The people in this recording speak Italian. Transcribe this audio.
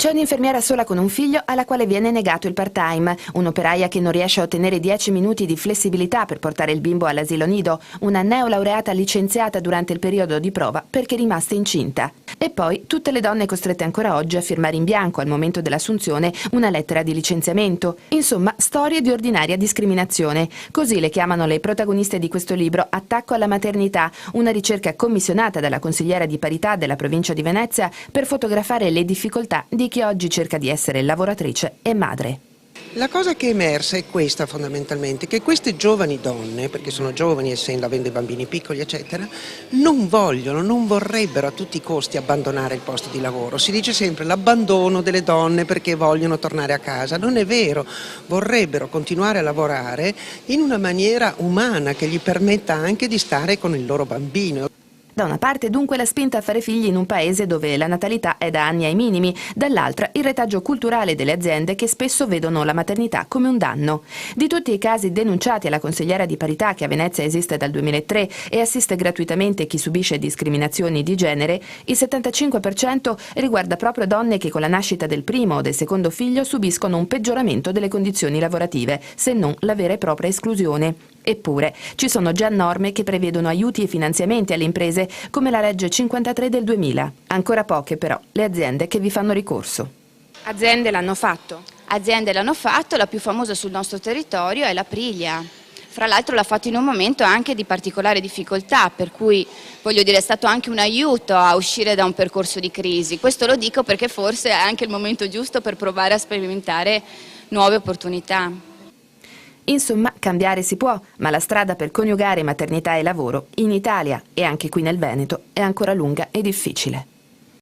C'è un'infermiera sola con un figlio alla quale viene negato il part-time, un'operaia che non riesce a ottenere 10 minuti di flessibilità per portare il bimbo all'asilo nido, una neolaureata licenziata durante il periodo di prova perché rimasta incinta. E poi tutte le donne costrette ancora oggi a firmare in bianco al momento dell'assunzione una lettera di licenziamento. Insomma, storie di ordinaria discriminazione. Così le chiamano le protagoniste di questo libro Attacco alla maternità, una ricerca commissionata dalla consigliera di parità della provincia di Venezia per fotografare le difficoltà di chi oggi cerca di essere lavoratrice e madre. La cosa che è emersa è questa fondamentalmente, che queste giovani donne, perché sono giovani avendo i bambini piccoli eccetera, non vorrebbero a tutti i costi abbandonare il posto di lavoro. Si dice sempre l'abbandono delle donne perché vogliono tornare a casa, non è vero, vorrebbero continuare a lavorare in una maniera umana che gli permetta anche di stare con il loro bambino. Da una parte dunque la spinta a fare figli in un paese dove la natalità è da anni ai minimi, dall'altra il retaggio culturale delle aziende che spesso vedono la maternità come un danno. Di tutti i casi denunciati alla consigliera di parità che a Venezia esiste dal 2003 e assiste gratuitamente chi subisce discriminazioni di genere, il 75% riguarda proprio donne che con la nascita del primo o del secondo figlio subiscono un peggioramento delle condizioni lavorative, se non la vera e propria esclusione. Eppure ci sono già norme che prevedono aiuti e finanziamenti alle imprese, come la legge 53 del 2000. Ancora poche però le aziende che vi fanno ricorso. Aziende l'hanno fatto? Aziende l'hanno fatto, la più famosa sul nostro territorio è l'Aprilia. Fra l'altro l'ha fatto in un momento anche di particolare difficoltà, per cui voglio dire è stato anche un aiuto a uscire da un percorso di crisi. Questo lo dico perché forse è anche il momento giusto per provare a sperimentare nuove opportunità. Insomma, cambiare si può, ma la strada per coniugare maternità e lavoro in Italia e anche qui nel Veneto è ancora lunga e difficile.